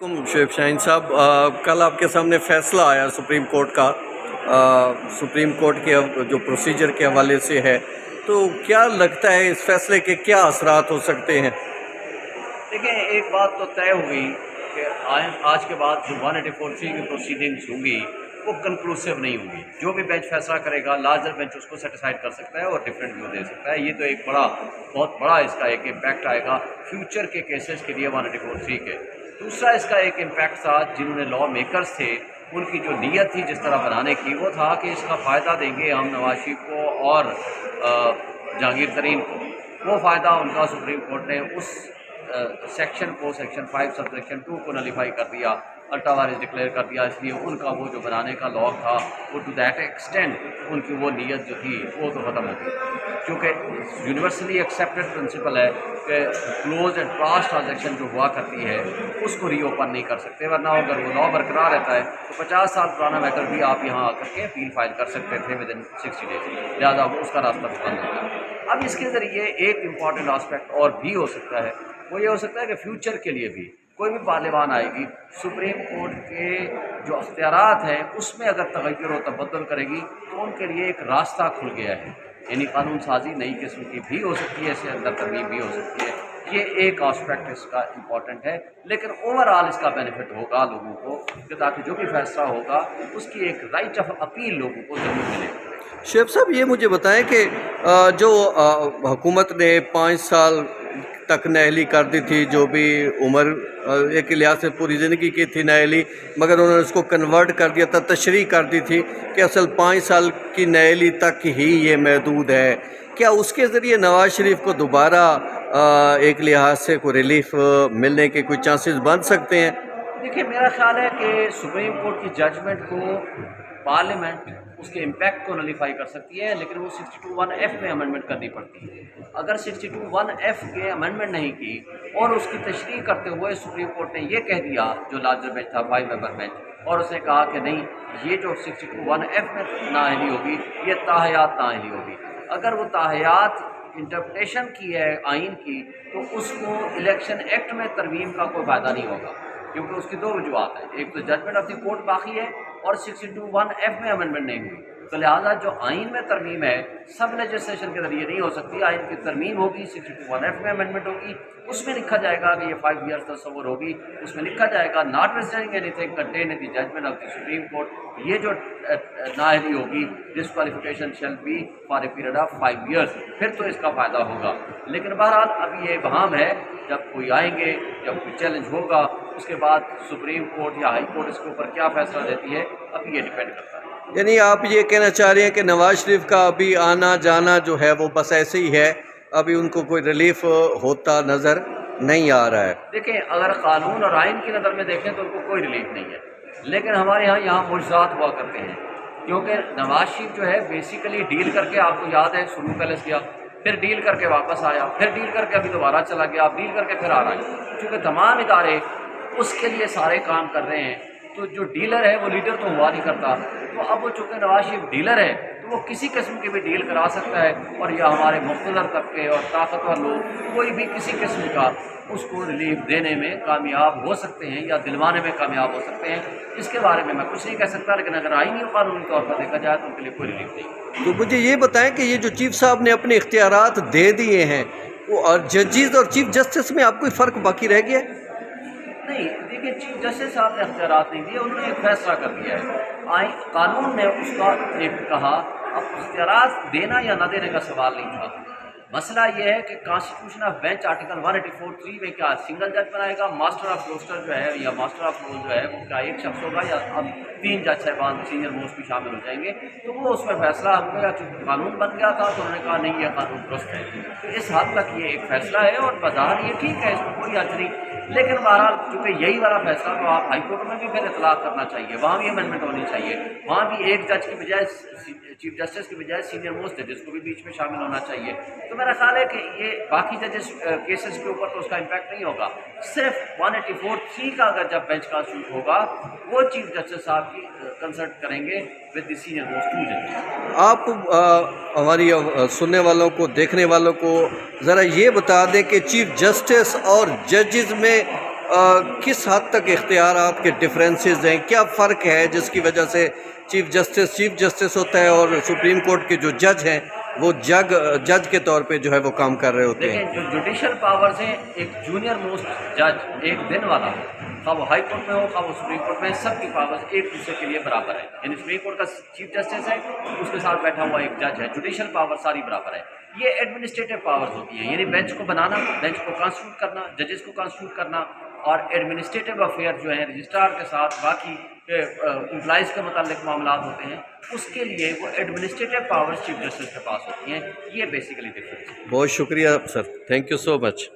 شعیب شاہین صاحب، کل آپ کے سامنے فیصلہ آیا سپریم کورٹ کا، سپریم کورٹ کے جو پروسیجر کے حوالے سے ہے، تو کیا لگتا ہے اس فیصلے کے کیا اثرات ہو سکتے ہیں؟ دیکھیں، ایک بات تو طے ہوئی کہ آج کے بعد جو 184(3) کی پروسیڈنگز ہوں گی وہ کنکلوسیو نہیں ہوں گی۔ جو بھی بینچ فیصلہ کرے گا، لارجر بینچ اس کو سیٹسفائڈ کر سکتا ہے اور ڈفرینٹ ویو دے سکتا ہے۔ یہ تو ایک بہت بڑا اس کا ایک امپیکٹ آئے گا فیوچر کے کیسز کے لیے 184(3) کے۔ دوسرا اس کا ایک امپیکٹ تھا، جنہوں نے لا میکرز تھے ان کی جو نیت تھی جس طرح بنانے کی، وہ تھا کہ اس کا فائدہ دیں گے ہم نواز شریف کو اور جہانگیر ترین کو۔ وہ فائدہ ان کا سپریم کورٹ نے اس سیکشن 5 سبسیکشن 2 کو نلیفائی کر دیا، الٹا وارث ڈکلیئر کر دیا۔ اس لیے ان کا وہ جو بنانے کا لاء تھا وہ ٹو دیٹ ایکسٹینٹ ان کی وہ نیت جو تھی وہ تو ختم ہو گئی، کیونکہ یونیورسلی ایکسیپٹڈ پرنسپل ہے کہ کلوز اینڈ کراس ٹرانزیکشن جو ہوا کرتی ہے اس کو ری اوپن نہیں کر سکتے، ورنہ اگر وہ لاء برقرار رہتا ہے تو 50 سال پرانا میٹر بھی آپ یہاں آ کر کے اپیل فائل کر سکتے تھے ود ان 60 days، لہٰذا اس کا راستہ بند ہو گیا۔ اب اس کے ذریعے ایک امپورٹنٹ آسپیکٹ اور بھی ہو سکتا ہے، وہ یہ ہو سکتا ہے کہ فیوچر کے لیے بھی کوئی بھی پارلیمان آئے گی، سپریم کورٹ کے جو اختیارات ہیں اس میں اگر تغیر و تبدل کرے گی تو ان کے لیے ایک راستہ کھل گیا ہے، یعنی قانون سازی نئی قسم کی بھی ہو سکتی ہے، اس کے اندر ترمیم بھی ہو سکتی ہے۔ یہ ایک آسپیکٹ اس کا امپورٹنٹ ہے، لیکن اوور آل اس کا بینیفٹ ہوگا لوگوں کو کہ تاکہ جو بھی فیصلہ ہوگا اس کی ایک رائٹ آف اپیل لوگوں کو ضرور ملے۔ شعیب صاحب، یہ مجھے بتائیں کہ جو حکومت نے 5 سال تک نااہلی کر دی تھی، جو بھی عمر ایک لحاظ سے پوری زندگی کی تھی نااہلی، مگر انہوں نے اس کو کنورٹ کر دیا تھا، تشریح کر دی تھی کہ اصل 5 سال کی نااہلی تک ہی یہ محدود ہے۔ کیا اس کے ذریعے نواز شریف کو دوبارہ ایک لحاظ سے کوئی ریلیف ملنے کے کوئی چانسز بن سکتے ہیں؟ دیکھیے، میرا خیال ہے کہ سپریم کورٹ کی ججمنٹ کو پارلیمنٹ اس کے امپیکٹ کو نلیفائی کر سکتی ہے، لیکن وہ 62(1)(f) میں امینڈمنٹ کرنی پڑتی ہے۔ اگر 62(1)(f) کے امینڈمنٹ نہیں کی اور اس کی تشریح کرتے ہوئے سپریم کورٹ نے یہ کہہ دیا، جو لارجر بینچ تھا 5 ممبر بینچ، اور اس نے کہا کہ نہیں، یہ جو 62(1)(f) میں نااہلی ہوگی یہ تاحیات نااہلی ہوگی۔ اگر وہ تاحیات انٹرپریٹیشن کی ہے آئین کی، تو اس کو الیکشن ایکٹ میں ترمیم کا کوئی فائدہ نہیں ہوگا، کیونکہ اس کی 2 وجوہات ہیں، ایک تو ججمنٹ آف دی کورٹ باقی ہے اور 62(1)(f) میں امینڈمنٹ نہیں ہوئی، تو لہٰذا جو آئین میں ترمیم ہے سب لیجسلیشن کے ذریعے نہیں ہو سکتی۔ آئین کی ترمیم ہوگی، 62(1)(f) میں امینڈمنٹ ہوگی، اس میں لکھا جائے گا کہ یہ 5 years تصور ہوگی، اس میں لکھا جائے گا notwithstanding anything contained in the judgment of the supreme court, یہ جو نااہلی ہوگی disqualification shall be for a period of 5 years، پھر تو اس کا فائدہ ہوگا۔ لیکن بہرحال اب یہ ابہام ہے، جب کوئی آئیں گے، جب کوئی چیلنج ہوگا، اس کے بعد سپریم کورٹ یا ہائی کورٹ اس کے اوپر کیا فیصلہ دیتی ہے، اب یہ ڈیپینڈ کرتا ہے۔ یعنی آپ یہ کہنا چاہ رہے ہیں کہ نواز شریف کا ابھی آنا جانا جو ہے وہ بس ایسے ہی ہے، ابھی ان کو کوئی ریلیف ہوتا نظر نہیں آ رہا ہے؟ دیکھیں، اگر قانون اور آئین کی نظر میں دیکھیں تو ان کو کوئی ریلیف نہیں ہے، لیکن ہمارے یہاں معجزات ہوا کرتے ہیں، کیونکہ نواز شریف جو ہے بیسیکلی ڈیل کر کے، آپ کو یاد ہے سلو پیلس گیا، پھر ڈیل کر کے واپس آیا، پھر ڈیل کر کے ابھی دوبارہ چلا گیا، اب ڈیل کر کے پھر آ رہا ہے، کیونکہ تمام ادارے اس کے لیے سارے کام کر رہے ہیں، تو جو ڈیلر ہے وہ لیڈر تو ہوا نہیں کرتا، تو اب وہ چونکہ نواز شریف ڈیلر ہے تو وہ کسی قسم کی بھی ڈیل کرا سکتا ہے، اور یا ہمارے مقتدر طبقے اور طاقتور لوگ کوئی بھی کسی قسم کا اس کو ریلیف دینے میں کامیاب ہو سکتے ہیں یا دلوانے میں کامیاب ہو سکتے ہیں۔ اس کے بارے میں کچھ نہیں کہہ سکتا، لیکن اگر آئینی اور قانونی طور پر دیکھا جائے تو ان کے لیے کوئی ریلیف نہیں۔ تو مجھے یہ بتائیں کہ یہ جو چیف صاحب نے اپنے اختیارات دے دیے ہیں، وہ اور ججز اور چیف جسٹس میں آپ کوئی فرق باقی رہ گیا ہے؟ نہیں، دیکھیے، چیف جسٹس صاحب نے اختیارات نہیں دیے، انہوں نے ایک فیصلہ کر دیا ہے، قانون نے اس کا ایک کہا۔ اب اختیارات دینا یا نہ دینے کا سوال نہیں تھا، مسئلہ یہ ہے کہ کانسٹیٹیوشن آف بینچ آرٹیکل 184(3) میں کیا سنگل جج بنائے گا، ماسٹر آف روسٹر جو ہے یا ماسٹر آف رول جو ہے وہ کیا ایک شخص ہوگا، یا اب 3 جج صاحبان سینئر موسٹ بھی شامل ہو جائیں گے، تو وہ اس میں فیصلہ ہو گیا، چونکہ قانون بن گیا تھا تو انہوں نے کہا نہیں، یہ قانون درست ہے، تو اس حد تک یہ ایک فیصلہ ہے اور بظاہر یہ ٹھیک ہے، اس میں کوئی حرج نہیں، لیکن بہرحال چونکہ یہی والا فیصلہ تو آپ ہائی کورٹ میں بھی پھر اطلاق کرنا چاہیے، وہاں بھی امینڈمنٹ ہونی چاہیے، وہاں بھی ایک جج کی بجائے چیف جسٹس کی بجائے سینئر موسٹ ججز کو بھی بیچ میں شامل ہونا چاہیے۔ تو میرا خیال ہے کہ یہ باقی ججز کیسز کے اوپر تو اس کا امپیکٹ نہیں ہوگا، صرف 184(3) کا اگر جب بینچ کانسٹیٹیوٹ ہوگا وہ چیف جسٹس صاحب کی کنسلٹ کریں گے ود دی سینئر موسٹ 2 ججز۔ آپ ہماری سننے والوں کو، دیکھنے والوں کو ذرا یہ بتا دیں کہ چیف جسٹس اور ججز میں کس حد تک اختیارات کے ڈفرینسز ہیں، کیا فرق ہے جس کی وجہ سے چیف جسٹس ہوتا ہے اور سپریم کورٹ کے جو جج ہیں وہ جج کے طور پہ جو ہے وہ کام کر رہے ہوتے ہیں؟ دیکھیں جو جوڈیشل پاورز ہیں، ایک جونیئر موسٹ جج ایک دن والا ہو، خواہ وہ ہائی کورٹ میں ہو خواہ وہ سپریم کورٹ میں، سب کی پاورز ایک دوسرے کے لیے برابر ہے. یعنی سپریم کورٹ کا چیف جسٹس ہے، اس کے ساتھ بیٹھا ہوا ایک جج ہے. جوڈیشل پاور ساری برابر ہے. یہ ایڈمنسٹریٹو پاورز ہوتی ہیں، یعنی بینچ کو بنانا، بینچ کو کانسٹیٹیوٹ کرنا، ججز کو کانسٹیٹیوٹ کرنا، اور ایڈمنسٹریٹو افیئر جو ہیں رجسٹرار کے ساتھ باقی امپلائز کے متعلق معاملات ہوتے ہیں، اس کے لیے وہ ایڈمنسٹریٹو پاورز چیف جسٹس کے پاس ہوتی ہیں. یہ بیسیکلی ڈفرینس ہے. بہت شکریہ سر، تھینک یو سو مچ.